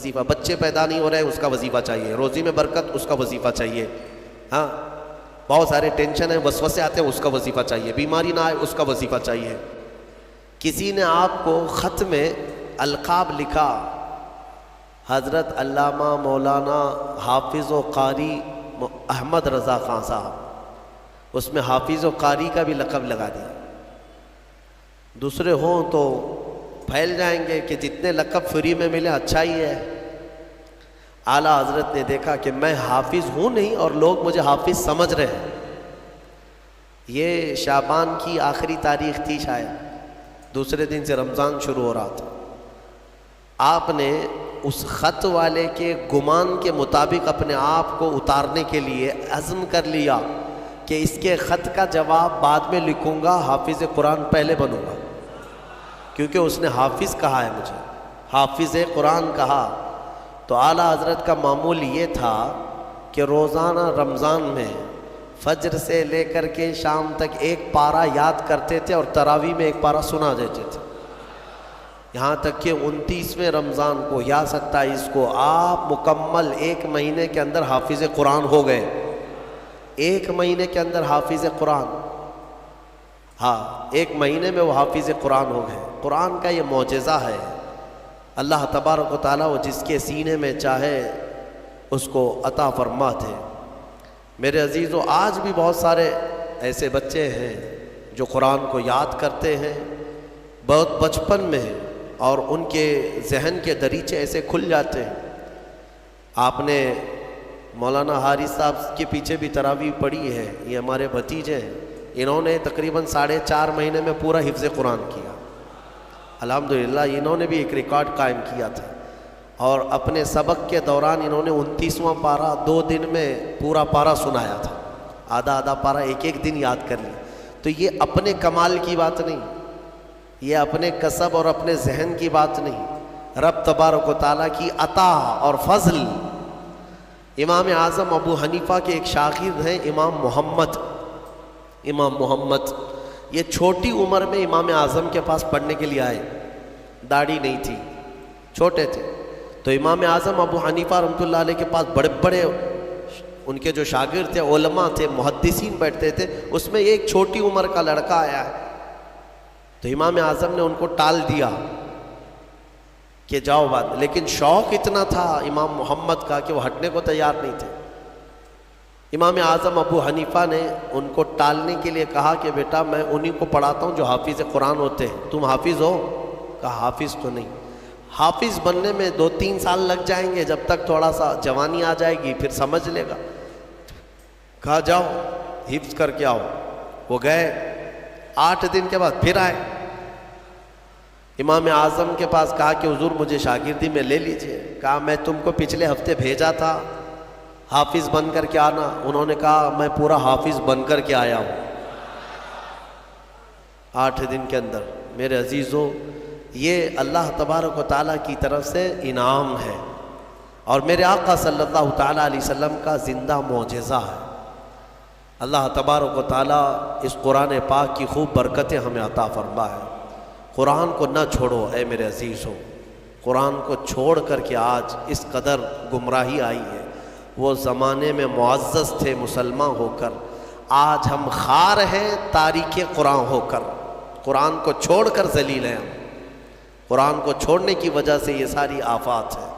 وظیفہ، بچے پیدا نہیں ہو رہے اس کا وظیفہ چاہیے، روزی میں برکت اس کا وظیفہ چاہیے، ہاں بہت سارے ٹینشن ہیں، وسوسے آتے ہیں اس کا وظیفہ چاہیے، بیماری نہ آئے اس کا وظیفہ چاہیے۔ کسی نے آپ کو خط میں القاب لکھا، حضرت علامہ مولانا حافظ و قاری احمد رضا خان صاحب، اس میں حافظ و قاری کا بھی لقب لگا دیا۔ دوسرے ہوں تو پھیل جائیں گے کہ جتنے لقب فری میں ملے اچھا ہی ہے۔ اعلیٰ حضرت نے دیکھا کہ میں حافظ ہوں نہیں اور لوگ مجھے حافظ سمجھ رہے ہیں۔ یہ شعبان کی آخری تاریخ تھی شاید، دوسرے دن سے رمضان شروع ہو رہا تھا۔ آپ نے اس خط والے کے گمان کے مطابق اپنے آپ کو اتارنے کے لیے عزم کر لیا کہ اس کے خط کا جواب بعد میں لکھوں گا، حافظ قرآن پہلے بنوں گا، کیونکہ اس نے حافظ کہا ہے مجھے، حافظ قرآن کہا۔ تو اعلیٰ حضرت کا معمول یہ تھا کہ روزانہ رمضان میں فجر سے لے کر کے شام تک ایک پارہ یاد کرتے تھے اور تراویح میں ایک پارہ سنا دیتے تھے، یہاں تک کہ 29ویں رمضان کو یا 27 کو آپ مکمل ایک مہینے کے اندر حافظ قرآن ہو گئے، ایک مہینے کے اندر حافظ قرآن، ہاں ایک مہینے میں وہ حافظ قرآن ہو گئے۔ قرآن کا یہ معجزہ ہے، اللہ تبارک و تعالیٰ وہ جس کے سینے میں چاہے اس کو عطا فرماتے۔ میرے عزیزو، آج بھی بہت سارے ایسے بچے ہیں جو قرآن کو یاد کرتے ہیں، بہت بچپن میں ہیں اور ان کے ذہن کے دریچے ایسے کھل جاتے ہیں۔ آپ نے مولانا حارث صاحب کے پیچھے بھی تراویح پڑھی ہے، یہ ہمارے بھتیجے ہیں، انہوں نے تقریباً 4.5 مہینے میں پورا حفظ قرآن کیا، الحمدللہ انہوں نے بھی ایک ریکارڈ قائم کیا تھا، اور اپنے سبق کے دوران انہوں نے 29واں پارہ 2 دن میں پورا پارہ سنایا تھا، آدھا پارہ ایک دن یاد کر لیا۔ تو یہ اپنے کمال کی بات نہیں، یہ اپنے کسب اور اپنے ذہن کی بات نہیں، رب تبارک و تعالیٰ کی عطا اور فضل۔ امام اعظم ابو حنیفہ کے ایک شاگرد ہیں امام محمد، یہ چھوٹی عمر میں امام اعظم کے پاس پڑھنے کے لیے آئے، داڑھی نہیں تھی، چھوٹے تھے، تو امام اعظم ابو حنیفہ رحمۃ اللہ علیہ کے پاس بڑے بڑے ان کے جو شاگرد تھے، علماء تھے، محدثین بیٹھتے تھے، اس میں ایک چھوٹی عمر کا لڑکا آیا ہے، تو امام اعظم نے ان کو ٹال دیا کہ جاؤ بات، لیکن شوق اتنا تھا امام محمد کا کہ وہ ہٹنے کو تیار نہیں تھے۔ امام اعظم ابو حنیفہ نے ان کو ٹالنے کے لیے کہا کہ بیٹا میں انہی کو پڑھاتا ہوں جو حافظ قرآن ہوتے ہیں، تم حافظ ہو؟ کہا حافظ تو نہیں، حافظ بننے میں 2-3 سال لگ جائیں گے، جب تک تھوڑا سا جوانی آ جائے گی پھر سمجھ لے گا۔ کہا جاؤ حفظ کر کے آؤ، وہ گئے، 8 دن کے بعد پھر آئے امام اعظم کے پاس، کہا کہ حضور مجھے شاگردی میں لے لیجئے۔ کہا میں تم کو پچھلے ہفتے بھیجا تھا حافظ بن کر کے آنا، انہوں نے کہا میں پورا حافظ بن کر کے آیا ہوں 8 دن کے اندر۔ میرے عزیزو، یہ اللہ تبارک و تعالیٰ کی طرف سے انعام ہے، اور میرے آقا صلی اللہ تعالیٰ علیہ وسلم کا زندہ معجزہ ہے۔ اللہ تبارک و تعالیٰ اس قرآن پاک کی خوب برکتیں ہمیں عطا فرمائے۔ قرآن کو نہ چھوڑو اے میرے عزیزو، قرآن کو چھوڑ کر کے آج اس قدر گمراہی آئی ہے۔ وہ زمانے میں معزز تھے مسلمان ہو کر، آج ہم خار ہیں تاریک قرآن ہو کر، قرآن کو چھوڑ کر ذلیل ہیں ہم، قرآن کو چھوڑنے کی وجہ سے یہ ساری آفات ہیں۔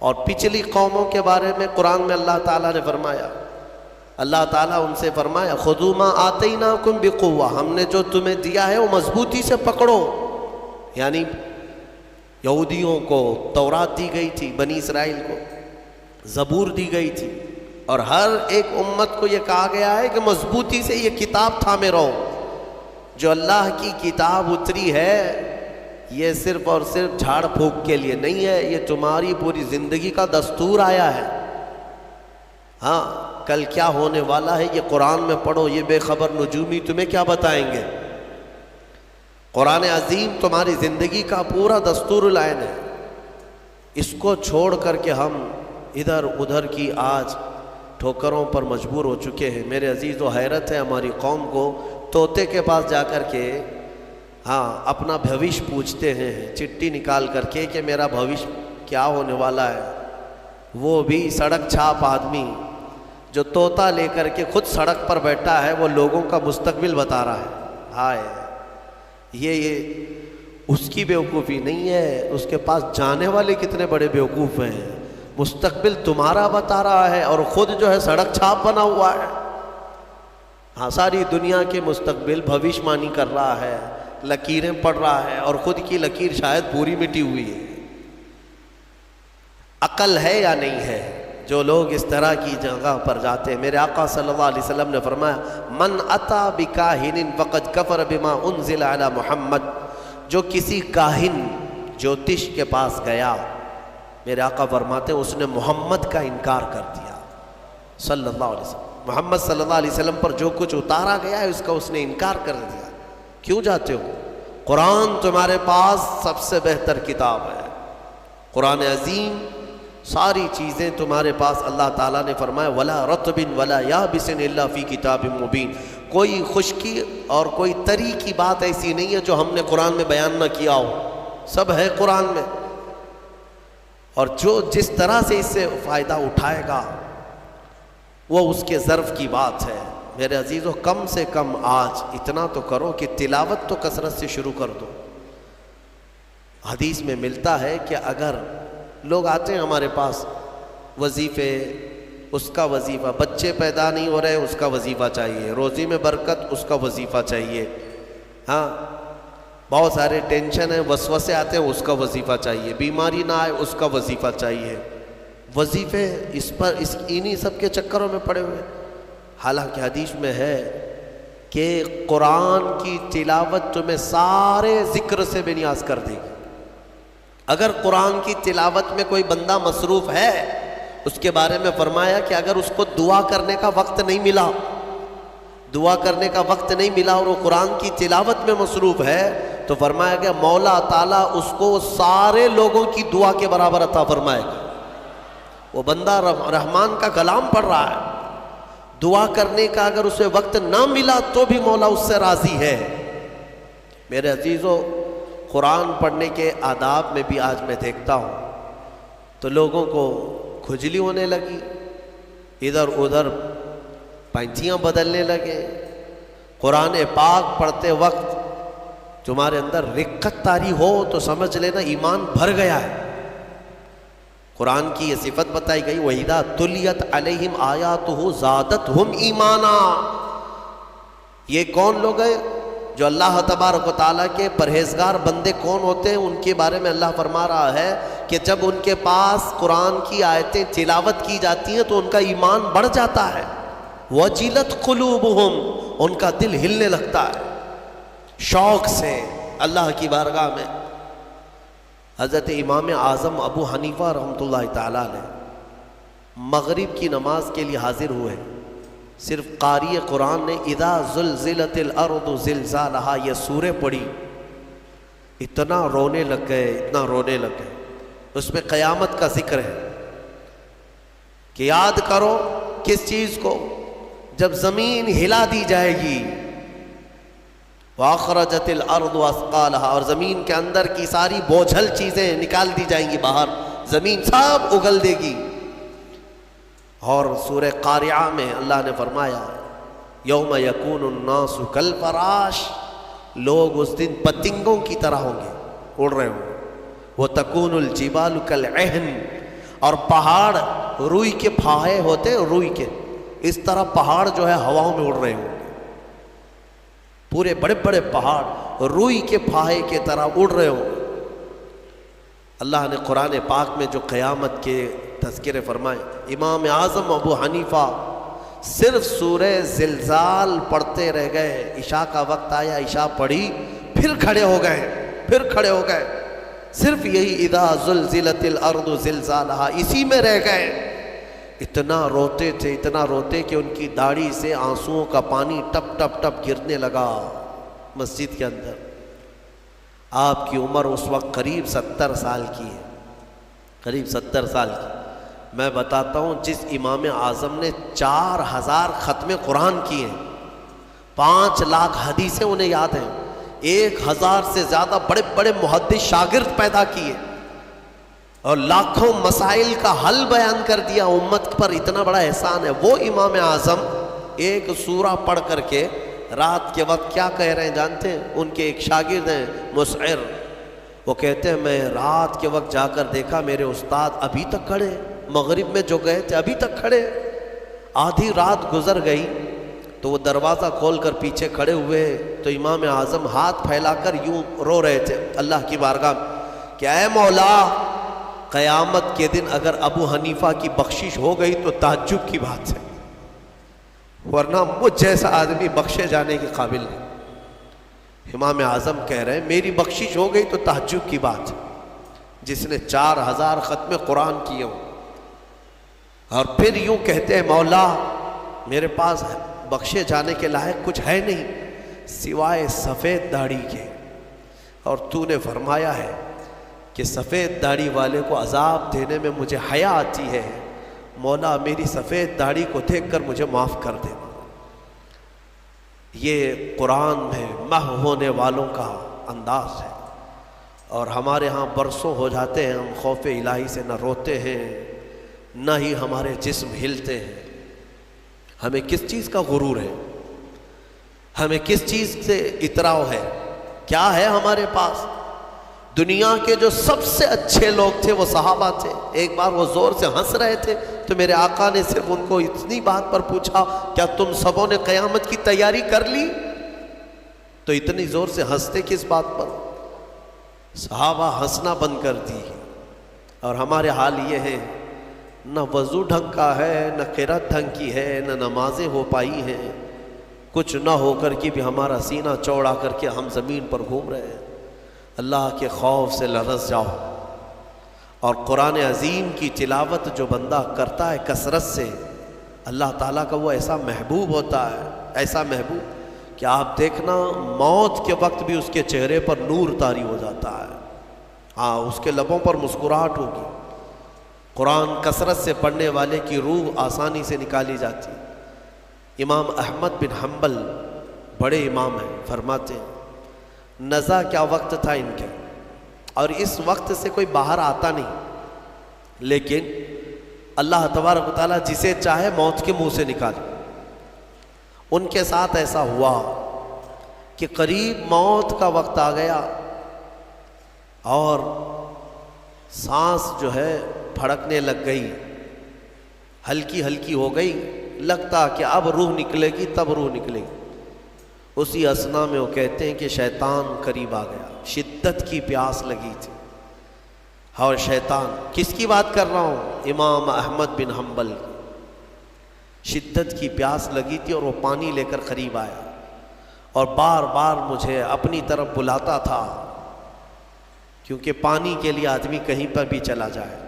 اور پچھلی قوموں کے بارے میں قرآن میں اللہ تعالیٰ نے فرمایا، اللہ تعالیٰ ان سے فرمایا خذوا ما آتیناکم بقوہ، ہم نے جو تمہیں دیا ہے وہ مضبوطی سے پکڑو۔ یعنی یہودیوں کو تورات دی گئی تھی، بنی اسرائیل کو زبور دی گئی تھی، اور ہر ایک امت کو یہ کہا گیا ہے کہ مضبوطی سے یہ کتاب تھامے رہو۔ جو اللہ کی کتاب اتری ہے یہ صرف اور صرف جھاڑ پھونک کے لیے نہیں ہے، یہ تمہاری پوری زندگی کا دستور آیا ہے۔ ہاں کل کیا ہونے والا ہے یہ قرآن میں پڑھو، یہ بے خبر نجومی تمہیں کیا بتائیں گے؟ قرآن عظیم تمہاری زندگی کا پورا دستور العین ہے۔ اس کو چھوڑ کر کے ہم ادھر ادھر کی آج ٹھوکروں پر مجبور ہو چکے ہیں۔ میرے عزیز و حیرت ہے ہماری قوم کو، طوطے کے پاس جا کر کے اپنا بھوش پوچھتے ہیں، چٹھی نکال کر کے کہ میرا بھوش کیا ہونے والا ہے؟ وہ بھی سڑک چھاپ آدمی جو طوطا لے کر کے خود سڑک پر بیٹھا ہے، وہ لوگوں کا مستقبل بتا رہا ہے۔ ہائے، یہ اس کی بیوقوفی نہیں ہے، اس کے پاس جانے والے کتنے بڑے بیوقوف ہیں۔ مستقبل تمہارا بتا رہا ہے اور خود جو ہے سڑک چھاپ بنا ہوا ہے۔ ہاں، ساری دنیا کے مستقبل بھوشیوانی کر رہا ہے، لکیریں پڑھ رہا ہے، اور خود کی لکیر شاید پوری مٹی ہوئی ہے۔ عقل ہے یا نہیں ہے؟ جو لوگ اس طرح کی جگہ پر جاتے ہیں، میرے آقا صلی اللہ علیہ وسلم نے فرمایا من اتا بکاہن فقد کفر بما انزل علی محمد، جو کسی کاہن جوتش کے پاس گیا، میرے آقا فرماتے ہیں اس نے محمد کا انکار کر دیا صلی اللہ علیہ وسلم۔ محمد صلی اللہ علیہ وسلم پر جو کچھ اتارا گیا ہے اس کا اس نے انکار کر دیا۔ کیوں جاتے ہو؟ قرآن تمہارے پاس سب سے بہتر کتاب ہے، قرآن عظیم، ساری چیزیں تمہارے پاس۔ اللہ تعالیٰ نے فرمایا وَلَا رَطْبٍ وَلَا يَابِسٍ إِلَّا فِي كِتَابٍ مُبِينٍ، کوئی خشکی اور کوئی تری کی بات ایسی نہیں ہے جو ہم نے قرآن میں بیان نہ کیا ہو، سب ہے قرآن میں۔ اور جو جس طرح سے اس سے فائدہ اٹھائے گا وہ اس کے ظرف کی بات ہے۔ میرے عزیزو، کم سے کم آج اتنا تو کرو کہ تلاوت تو کثرت سے شروع کر دو۔ حدیث میں ملتا ہے کہ اگر لوگ آتے ہیں ہمارے پاس وظیفے، اس کا وظیفہ، بچے پیدا نہیں ہو رہے اس کا وظیفہ چاہیے، روزی میں برکت اس کا وظیفہ چاہیے، ہاں بہت سارے ٹینشن ہیں، وسوسے آتے ہیں اس کا وظیفہ چاہیے، بیماری نہ آئے اس کا وظیفہ چاہیے۔ وظیفے انہی سب کے چکروں میں پڑے ہوئے۔ حالانکہ حدیث میں ہے کہ قرآن کی تلاوت تمہیں سارے ذکر سے بے نیاز کر دے گی۔ اگر قرآن کی تلاوت میں کوئی بندہ مصروف ہے، اس کے بارے میں فرمایا کہ اگر اس کو دعا کرنے کا وقت نہیں ملا، دعا کرنے کا وقت نہیں ملا اور وہ قرآن کی تلاوت میں مصروف ہے، تو فرمایا کہ مولا تعالیٰ اس کو سارے لوگوں کی دعا کے برابر عطا فرمائے گا۔ وہ بندہ رحمان کا کلام پڑھ رہا ہے، دعا کرنے کا اگر اسے وقت نہ ملا تو بھی مولا اس سے راضی ہے۔ میرے عزیزو، قرآن پڑھنے کے آداب میں بھی آج میں دیکھتا ہوں تو لوگوں کو کھجلی ہونے لگی، ادھر ادھر پینتیاں بدلنے لگے۔ قرآن پاک پڑھتے وقت تمہارے اندر رقت طاری ہو تو سمجھ لینا ایمان بھر گیا ہے۔ قرآن کی یہ صفت بتائی گئی وَإِذَا تُلِيَتْ عَلَيْهِمْ آيَاتُهُ زَادَتْهُمْ ایمانا۔ یہ کون لوگ ہیں؟ جو اللہ تبارک و تعالیٰ کے پرہیزگار بندے کون ہوتے ہیں؟ ان کے بارے میں اللہ فرما رہا ہے کہ جب ان کے پاس قرآن کی آیتیں تلاوت کی جاتی ہیں تو ان کا ایمان بڑھ جاتا ہے۔ وَجِلَتْ قُلُوبُهُمْ، ان کا دل ہلنے لگتا ہے شوق سے اللہ کی بارگاہ میں۔ حضرت امام اعظم ابو حنیفہ رحمۃ اللہ تعالیٰ علیہ مغرب کی نماز کے لیے حاضر ہوئے، صرف قاری قرآن نے اذا زلزلت الارض زلزالہا یہ سورہ پڑھی، اتنا رونے لگ گئے، اتنا رونے لگ گئے۔ اس میں قیامت کا ذکر ہے کہ یاد کرو کس چیز کو؟ جب زمین ہلا دی جائے گی، وَأَخْرَجَتِ الْأَرْضُ أَثْقَالَهَا، اور زمین کے اندر کی ساری بوجھل چیزیں نکال دی جائیں گی باہر، زمین سب اگل دے گی۔ اور سورہ قاریعہ میں اللہ نے فرمایا یوم یکون الناس کالفراش، لوگ اس دن پتنگوں کی طرح ہوں گے، اڑ رہے ہوں گے۔ وَتَكُونُ الْجِبَالُ كَالْعِهْنِ، اور پہاڑ روئی کے پھاہے ہوتے ہیں، روئی کے اس طرح پہاڑ جو ہے ہواؤں میں اڑ رہے ہوں گے، پورے بڑے بڑے پہاڑ روئی کے پھاہے کی طرح اڑ رہے ہوں۔ اللہ نے قرآن پاک میں جو قیامت کے تذکرے فرمائے، امام اعظم ابو حنیفہ صرف سورہ زلزال پڑھتے رہ گئے، عشاء کا وقت آیا، عشاء پڑھی، پھر کھڑے ہو گئے، صرف یہی اذا زلزلت الارض زلزالہا اسی میں رہ گئے۔ اتنا روتے تھے، اتنا روتے کہ ان کی داڑھی سے آنسوؤں کا پانی ٹپ ٹپ ٹپ گرنے لگا مسجد کے اندر۔ آپ کی عمر اس وقت قریب 70 سال کی ہے، قریب 70 سال کی۔ میں بتاتا ہوں جس امام اعظم نے 4000 ختم قرآن کیے ہیں، 5 لاکھ حدیثیں انہیں یاد ہیں، 1000 سے زیادہ بڑے بڑے محدث شاگرد پیدا کیے، اور لاکھوں مسائل کا حل بیان کر دیا، امت پر اتنا بڑا احسان ہے۔ وہ امام اعظم ایک سورہ پڑھ کر کے رات کے وقت کیا کہہ رہے ہیں جانتے ہیں؟ ان کے ایک شاگرد ہیں مسعر، وہ کہتے ہیں میں رات کے وقت جا کر دیکھا میرے استاد ابھی تک کھڑے، مغرب میں جو گئے تھے ابھی تک کھڑے۔ آدھی رات گزر گئی تو وہ دروازہ کھول کر پیچھے کھڑے ہوئے تو امام اعظم ہاتھ پھیلا کر یوں رو رہے تھے اللہ کی بارگاہ میں کہ اے مولا، قیامت کے دن اگر ابو حنیفہ کی بخشش ہو گئی تو تعجب کی بات ہے، ورنہ مجھ جیسا آدمی بخشے جانے کے قابل نہیں۔ امام اعظم کہہ رہے ہیں میری بخشش ہو گئی تو تعجب کی بات ہے، جس نے 4000 ختم قرآن کیے ہوں، اور پھر یوں کہتے ہیں مولا میرے پاس بخشے جانے کے لائق کچھ ہے نہیں سوائے سفید داڑھی کے، اور تو نے فرمایا ہے کہ سفید داڑھی والے کو عذاب دینے میں مجھے حیا آتی ہے، مولا میری سفید داڑھی کو دیکھ کر مجھے معاف کر دے۔ یہ قرآن میں محو ہونے والوں کا انداز ہے، اور ہمارے ہاں برسوں ہو جاتے ہیں ہم خوف الہی سے نہ روتے ہیں نہ ہی ہمارے جسم ہلتے ہیں۔ ہمیں کس چیز کا غرور ہے؟ ہمیں کس چیز سے اطراء ہے؟ کیا ہے ہمارے پاس؟ دنیا کے جو سب سے اچھے لوگ تھے وہ صحابہ تھے۔ ایک بار وہ زور سے ہنس رہے تھے تو میرے آقا نے صرف ان کو اتنی بات پر پوچھا کیا تم سبوں نے قیامت کی تیاری کر لی؟ تو اتنی زور سے ہنستے کس بات پر؟ صحابہ ہنسنا بند کر دی، اور ہمارے حال یہ ہے نہ وضو ڈھنگ کا ہے، نہ قرات ڈھنگ کی ہے، نہ نمازیں ہو پائی ہیں، کچھ نہ ہو کر کے بھی ہمارا سینہ چوڑا کر کے ہم زمین پر گھوم رہے ہیں۔ اللہ کے خوف سے لرز جاؤ، اور قرآن عظیم کی تلاوت جو بندہ کرتا ہے کثرت سے، اللہ تعالیٰ کا وہ ایسا محبوب ہوتا ہے، ایسا محبوب کہ آپ دیکھنا موت کے وقت بھی اس کے چہرے پر نور طاری ہو جاتا ہے، ہاں اس کے لبوں پر مسکراہٹ ہوگی۔ قرآن کثرت سے پڑھنے والے کی روح آسانی سے نکالی جاتی۔ امام احمد بن حنبل بڑے امام ہیں، فرماتے ہیں نزا کیا وقت تھا ان کے، اور اس وقت سے کوئی باہر آتا نہیں، لیکن اللہ تبارک و تعالیٰ جسے چاہے موت کے منہ سے نکالے۔ ان کے ساتھ ایسا ہوا کہ قریب موت کا وقت آ گیا اور سانس جو ہے پھڑکنے لگ گئی، ہلکی ہلکی ہو گئی، لگتا کہ اب روح نکلے گی، تب روح نکلے گی۔ اسی اثنا میں وہ کہتے ہیں کہ شیطان قریب آ گیا، شدت کی پیاس لگی تھی، اور شیطان، کس کی بات کر رہا ہوں؟ امام احمد بن حنبل، شدت کی پیاس لگی تھی اور وہ پانی لے کر قریب آیا اور بار بار مجھے اپنی طرف بلاتا تھا، کیونکہ پانی کے لیے آدمی کہیں پر بھی چلا جائے۔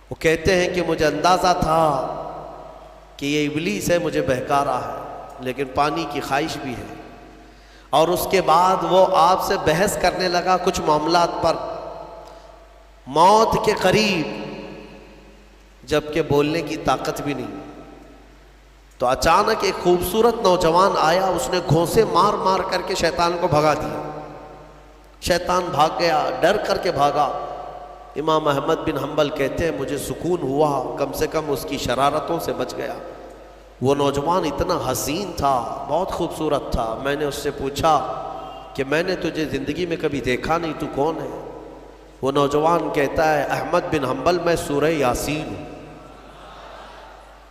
وہ کہتے ہیں کہ مجھے اندازہ تھا کہ یہ ابلیس ہے، مجھے بہکا رہا ہے، لیکن پانی کی خواہش بھی ہے۔ اور اس کے بعد وہ آپ سے بحث کرنے لگا کچھ معاملات پر، موت کے قریب، جبکہ بولنے کی طاقت بھی نہیں۔ تو اچانک ایک خوبصورت نوجوان آیا، اس نے گھونسے مار مار کر کے شیطان کو بھگا دیا۔ شیطان بھاگ گیا، ڈر کر کے بھاگا۔ امام احمد بن حنبل کہتے ہیں مجھے سکون ہوا، کم سے کم اس کی شرارتوں سے بچ گیا۔ وہ نوجوان اتنا حسین تھا، بہت خوبصورت تھا۔ میں نے اس سے پوچھا کہ میں نے تجھے زندگی میں کبھی دیکھا نہیں، تو کون ہے؟ وہ نوجوان کہتا ہے احمد بن حنبل، میں سورہ یاسین ہوں،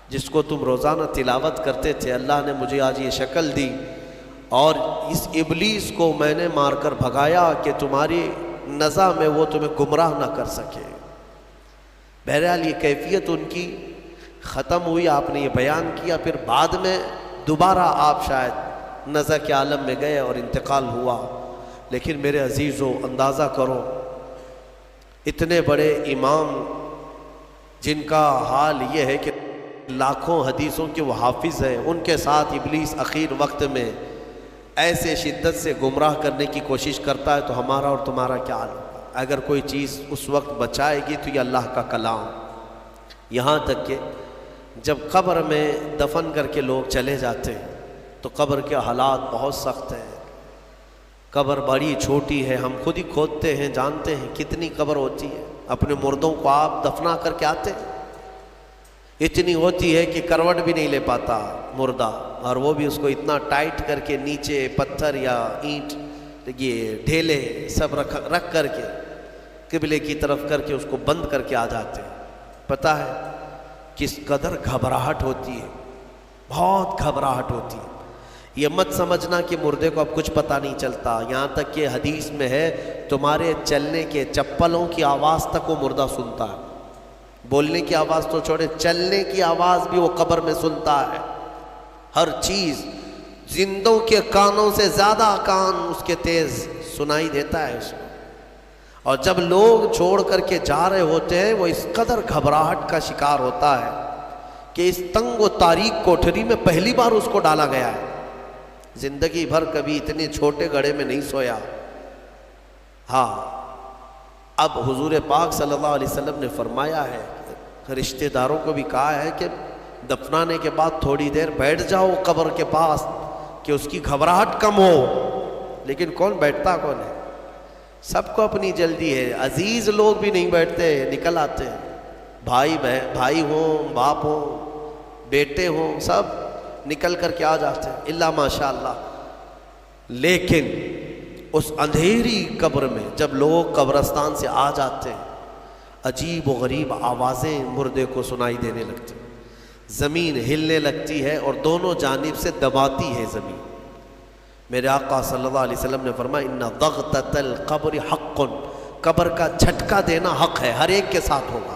جس کو تم روزانہ تلاوت کرتے تھے۔ اللہ نے مجھے آج یہ شکل دی اور اس ابلیس کو میں نے مار کر بھگایا کہ تمہاری نزا میں وہ تمہیں گمراہ نہ کر سکے۔ بہرحال یہ کیفیت ان کی ختم ہوئی، آپ نے یہ بیان کیا، پھر بعد میں دوبارہ آپ شاید نزا کے عالم میں گئے اور انتقال ہوا۔ لیکن میرے عزیزو، اندازہ کرو اتنے بڑے امام جن کا حال یہ ہے کہ لاکھوں حدیثوں کے وہ حافظ ہیں، ان کے ساتھ ابلیس اخیر وقت میں ایسے شدت سے گمراہ کرنے کی کوشش کرتا ہے، تو ہمارا اور تمہارا کیا حال ہوگا؟ اگر کوئی چیز اس وقت بچائے گی تو یہ اللہ کا کلام۔ یہاں تک کہ جب قبر میں دفن کر کے لوگ چلے جاتے ہیں تو قبر کے حالات بہت سخت ہیں۔ قبر بڑی چھوٹی ہے، ہم خود ہی کھودتے ہیں، جانتے ہیں کتنی قبر ہوتی ہے۔ اپنے مردوں کو آپ دفنا کر کے آتے، اتنی ہوتی ہے کہ کروٹ بھی نہیں لے پاتا مردہ، اور وہ بھی اس کو اتنا ٹائٹ کر کے نیچے پتھر یا اینٹ یہ ڈھیلے سب رکھ کر کے قبلے کی طرف کر کے اس کو بند کر کے آ جاتے ہیں۔ پتہ ہے کس قدر گھبراہٹ ہوتی ہے، بہت گھبراہٹ ہوتی ہے۔ یہ مت سمجھنا کہ مردے کو اب کچھ پتہ نہیں چلتا، یہاں تک کہ حدیث میں ہے تمہارے چلنے کے چپلوں کی آواز تک وہ مردہ سنتا ہے، بولنے کی آواز تو چھوڑے، چلنے کی آواز بھی وہ قبر میں سنتا ہے۔ ہر چیز زندوں کے کانوں سے زیادہ کان اس کے تیز سنائی دیتا ہے اس کو۔ اور جب لوگ چھوڑ کر کے جا رہے ہوتے ہیں وہ اس قدر گھبراہٹ کا شکار ہوتا ہے کہ اس تنگ و تاریک کوٹھری میں پہلی بار اس کو ڈالا گیا ہے، زندگی بھر کبھی اتنے چھوٹے گڑھے میں نہیں سویا۔ ہاں اب حضور پاک صلی اللہ علیہ وسلم نے فرمایا ہے، رشتہ داروں کو بھی کہا ہے کہ دفنانے کے بعد تھوڑی دیر بیٹھ جاؤ قبر کے پاس کہ اس کی گھبراہٹ کم ہو، لیکن کون بیٹھتا کون ہے؟ سب کو اپنی جلدی ہے، عزیز لوگ بھی نہیں بیٹھتے، نکل آتے ہیں، بھائی ہوں، باپ ہوں، بیٹے ہوں، سب نکل کر کے آ جاتے ہیں الا ماشاء اللہ۔ لیکن اس اندھیری قبر میں جب لوگ قبرستان سے آ جاتے ہیں، عجیب و غریب آوازیں مردے کو سنائی دینے لگتی، زمین ہلنے لگتی ہے اور دونوں جانب سے دباتی ہے زمین۔ میرے آقا صلی اللہ علیہ وسلم نے فرمایا ان ضغطۃ القبر حق، قبر کا جھٹکا دینا حق ہے، ہر ایک کے ساتھ ہوگا۔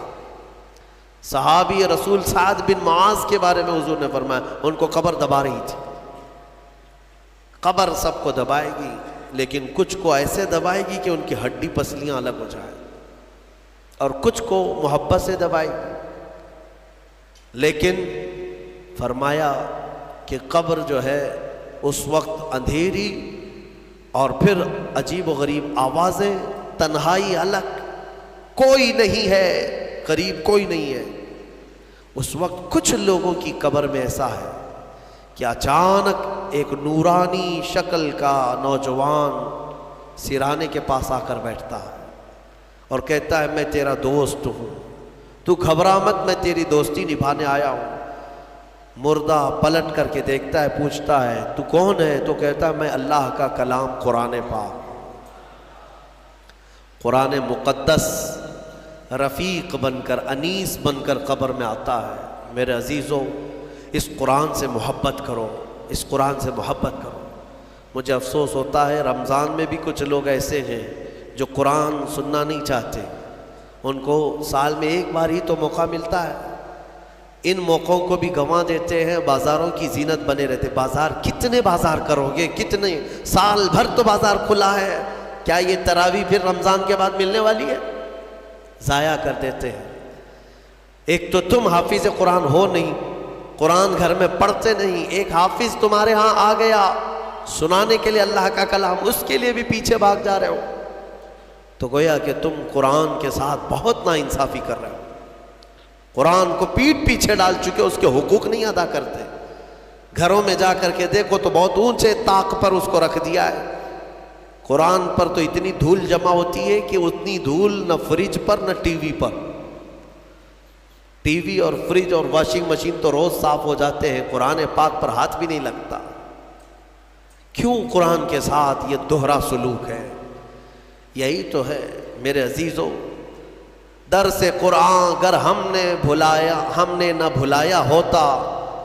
صحابی رسول سعد بن معاذ کے بارے میں حضور نے فرمایا ان کو قبر دبا رہی تھی، قبر سب کو دبائے گی لیکن کچھ کو ایسے دبائے گی کہ ان کی ہڈی پسلیاں الگ ہو جائیں، اور کچھ کو محبت سے دبائے گی۔ لیکن فرمایا کہ قبر جو ہے اس وقت اندھیری اور پھر عجیب و غریب آوازیں، تنہائی الگ، کوئی نہیں ہے قریب، کوئی نہیں ہے۔ اس وقت کچھ لوگوں کی قبر میں ایسا ہے کہ اچانک ایک نورانی شکل کا نوجوان سرانے کے پاس آ کر بیٹھتا ہے اور کہتا ہے میں تیرا دوست ہوں، تو گھبرا مت، میں تیری دوستی نبھانے آیا ہوں۔ مردہ پلٹ کر کے دیکھتا ہے، پوچھتا ہے تو کون ہے؟ تو کہتا ہے میں اللہ کا کلام قرآن پاک، قرآن مقدس رفیق بن کر، انیس بن کر قبر میں آتا ہے۔ میرے عزیزوں، اس قرآن سے محبت کرو، اس قرآن سے محبت کرو۔ مجھے افسوس ہوتا ہے رمضان میں بھی کچھ لوگ ایسے ہیں جو قرآن سننا نہیں چاہتے، ان کو سال میں ایک بار ہی تو موقع ملتا ہے، ان موقعوں کو بھی گنوا دیتے ہیں، بازاروں کی زینت بنے رہتے۔ بازار کتنے بازار کرو گے، کتنے، سال بھر تو بازار کھلا ہے، کیا یہ تراویح پھر رمضان کے بعد ملنے والی ہے؟ ضائع کر دیتے ہیں۔ ایک تو تم حافظ قرآن ہو نہیں، قرآن گھر میں پڑھتے نہیں، ایک حافظ تمہارے ہاں آ گیا سنانے کے لیے اللہ کا کلام، اس کے لیے بھی پیچھے بھاگ جا رہے ہو، تو گویا کہ تم قرآن کے ساتھ بہت ناانصافی کر رہے ہو، قرآن کو پیٹھ پیچھے ڈال چکے، اس کے حقوق نہیں ادا کرتے۔ گھروں میں جا کر کے دیکھو تو بہت اونچے طاق پر اس کو رکھ دیا ہے۔ قرآن پر تو اتنی دھول جمع ہوتی ہے کہ اتنی دھول نہ فریج پر نہ ٹی وی پر، ٹی وی اور فریج اور واشنگ مشین تو روز صاف ہو جاتے ہیں، قرآن پاک پر ہاتھ بھی نہیں لگتا۔ کیوں قرآن کے ساتھ یہ دوہرا سلوک ہے؟ یہی تو ہے میرے عزیزوں، درس قرآن اگر ہم نے نہ بھلایا ہوتا،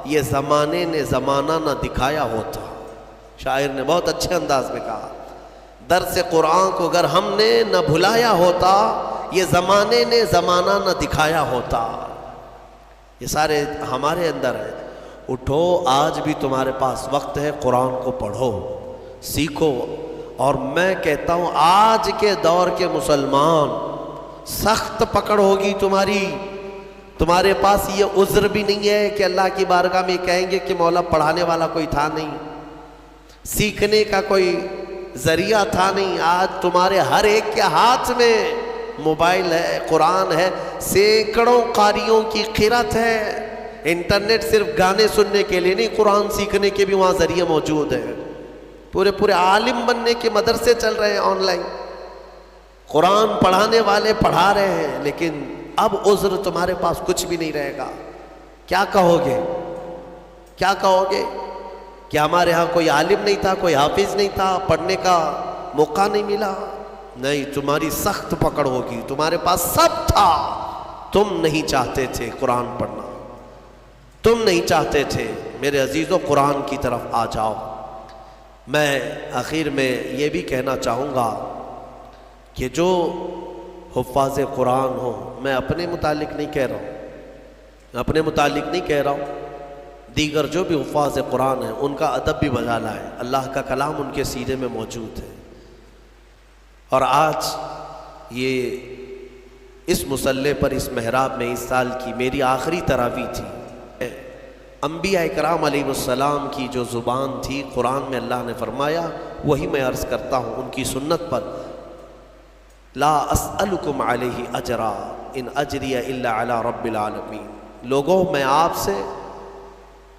یہ زمانے نے زمانہ نہ دکھایا ہوتا۔ شاعر نے بہت اچھے انداز میں کہا، درس قرآن کو اگر ہم نے نہ بھلایا ہوتا، یہ زمانے نے زمانہ نہ دکھایا ہوتا۔ یہ سارے ہمارے اندر ہے۔ اٹھو، آج بھی تمہارے پاس وقت ہے، قرآن کو پڑھو، سیکھو۔ اور میں کہتا ہوں آج کے دور کے مسلمان، سخت پکڑ ہوگی تمہارے پاس یہ عذر بھی نہیں ہے کہ اللہ کی بارگاہ میں کہیں گے کہ مولا پڑھانے والا کوئی تھا نہیں، سیکھنے کا کوئی ذریعہ تھا نہیں۔ آج تمہارے ہر ایک کے ہاتھ میں موبائل ہے، قرآن ہے، سینکڑوں قاریوں کی قرت ہے۔ انٹرنیٹ صرف گانے سننے کے لیے نہیں، قرآن سیکھنے کے بھی وہاں ذریعے موجود ہیں۔ پورے عالم بننے کے مدرسے چل رہے ہیں آن لائن۔ قرآن پڑھانے والے پڑھا رہے ہیں، لیکن اب عذر تمہارے پاس کچھ بھی نہیں رہے گا۔ کیا کہو گے؟ کیا کہو گے کہ ہمارے ہاں کوئی عالم نہیں تھا، کوئی حافظ نہیں تھا، پڑھنے کا موقع نہیں ملا؟ نہیں، تمہاری سخت پکڑ ہوگی، تمہارے پاس سب تھا، تم نہیں چاہتے تھے قرآن پڑھنا، تم نہیں چاہتے تھے۔ میرے عزیزوں، قرآن کی طرف آ جاؤ۔ میں آخر میں یہ بھی کہنا چاہوں گا کہ جو حفاظ قرآن ہو، میں اپنے متعلق نہیں کہہ رہا ہوں، اپنے متعلق نہیں کہہ رہا ہوں، دیگر جو بھی حفاظ قرآن ہیں ان کا ادب بھی بجا لائے۔ اللہ کا کلام ان کے سینے میں موجود ہے، اور آج یہ اس مصلی پر، اس محراب میں، اس سال کی میری آخری تراویح تھی۔ انبیاء اکرام علیہ السلام کی جو زبان تھی، قرآن میں اللہ نے فرمایا، وہی میں عرض کرتا ہوں ان کی سنت پر۔ لا اسألکم علیہ اجرا ان اجری الا علی رب العالمین۔ لوگوں، میں آپ سے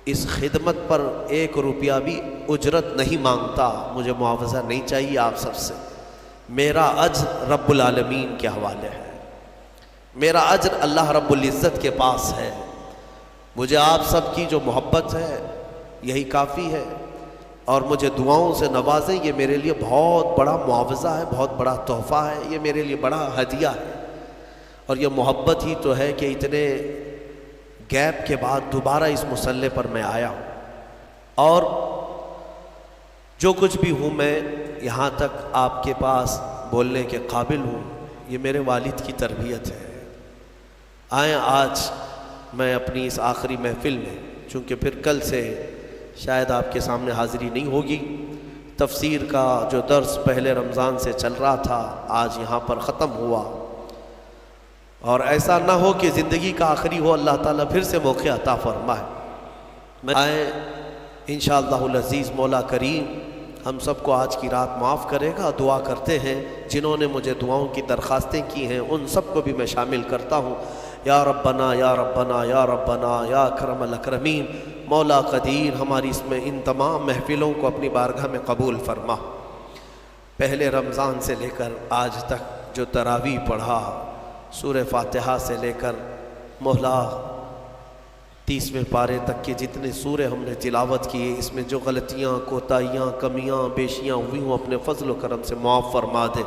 اس خدمت پر 1 روپیہ بھی اجرت نہیں مانگتا، مجھے معاوضہ نہیں چاہیے آپ سب سے، میرا اجر رب العالمین کے حوالے ہے، میرا اجر اللہ رب العزت کے پاس ہے۔ مجھے آپ سب کی جو محبت ہے یہی کافی ہے، اور مجھے دعاؤں سے نوازیں، یہ میرے لیے بہت بڑا معاوضہ ہے، بہت بڑا تحفہ ہے، یہ میرے لیے بڑا ہدیہ ہے۔ اور یہ محبت ہی تو ہے کہ اتنے گیپ کے بعد دوبارہ اس مصلی پر میں آیا ہوں، اور جو کچھ بھی ہوں میں یہاں تک آپ کے پاس بولنے کے قابل ہوں، یہ میرے والد کی تربیت ہے۔ آئیں، آج میں اپنی اس آخری محفل میں، چونکہ پھر کل سے شاید آپ کے سامنے حاضری نہیں ہوگی، تفسیر کا جو درس پہلے رمضان سے چل رہا تھا آج یہاں پر ختم ہوا، اور ایسا نہ ہو کہ زندگی کا آخری ہو، اللہ تعالیٰ پھر سے موقع عطا فرمائے۔ میں آئیں، انشاءاللہ العزیز مولا کریم ہم سب کو آج کی رات معاف کرے گا۔ دعا کرتے ہیں جنہوں نے مجھے دعاؤں کی درخواستیں کی ہیں، ان سب کو بھی میں شامل کرتا ہوں۔ یا ربنا یا ربنا یا ربنا یا اکرم الاکرمین، مولا قدیر ہماری اس میں ان تمام محفلوں کو اپنی بارگاہ میں قبول فرما۔ پہلے رمضان سے لے کر آج تک جو تراویح پڑھا، سورہ فاتحہ سے لے کر مولا 30ویں پارے تک کے جتنے سورے ہم نے تلاوت کیے، اس میں جو غلطیاں، کوتاہیاں، کمیاں، بیشیاں ہوئی ہوں، اپنے فضل و کرم سے معاف فرما دے۔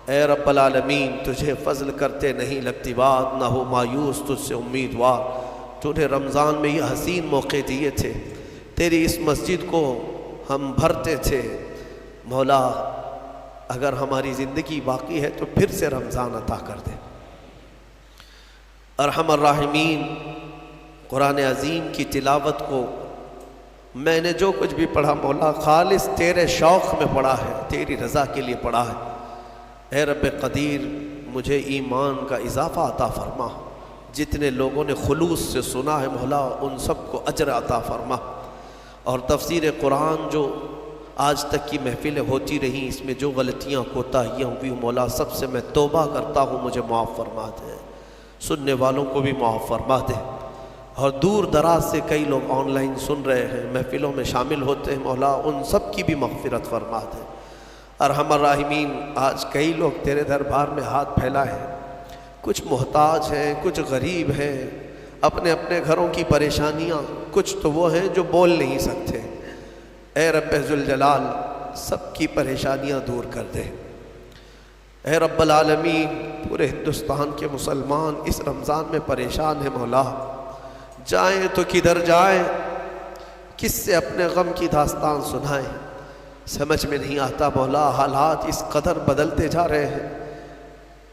اے رب العالمین، تجھے فضل کرتے نہیں لگتی بات، نہ ہو مایوس تجھ سے امیدوار۔ تو نے رمضان میں یہ حسین موقع دیے تھے، تیری اس مسجد کو ہم بھرتے تھے۔ مولا، اگر ہماری زندگی باقی ہے تو پھر سے رمضان عطا کر دے۔ ارحم الراحمین، قرآن عظیم کی تلاوت کو میں نے جو کچھ بھی پڑھا مولا خالص تیرے شوق میں پڑھا ہے، تیری رضا کے لیے پڑھا ہے۔ اے رب قدیر، مجھے ایمان کا اضافہ عطا فرما۔ جتنے لوگوں نے خلوص سے سنا ہے مولا، ان سب کو اجر عطا فرما۔ اور تفسیر قرآن جو آج تک کی محفلیں ہوتی رہیں، اس میں جو غلطیاں، کوتاہیاں ہوئی مولا، سب سے میں توبہ کرتا ہوں، مجھے معاف فرما دے۔ سننے والوں کو بھی معاف فرما دے، اور دور دراز سے کئی لوگ آن لائن سن رہے ہیں، محفلوں میں شامل ہوتے ہیں مولا، ان سب کی بھی مغفرت فرما دے۔ ارحم الراحمین، آج کئی لوگ تیرے دربار میں ہاتھ پھیلائے ہیں، کچھ محتاج ہیں، کچھ غریب ہیں، اپنے اپنے گھروں کی پریشانیاں، کچھ تو وہ ہیں جو بول نہیں سکتے۔ اے رب ذوالجلال، سب کی پریشانیاں دور کر دے۔ اے رب العالمین، پورے ہندوستان کے مسلمان اس رمضان میں پریشان ہیں مولا، جائیں تو کدھر جائیں، کس سے اپنے غم کی داستان سنائیں، سمجھ میں نہیں آتا مولا۔ حالات اس قدر بدلتے جا رہے ہیں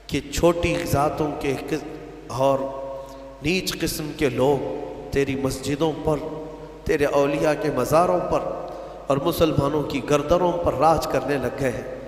کہ چھوٹی ذاتوں کے اور نیچ قسم کے لوگ تیری مسجدوں پر، تیرے اولیاء کے مزاروں پر اور مسلمانوں کی گردنوں پر راج کرنے لگ گئے ہیں۔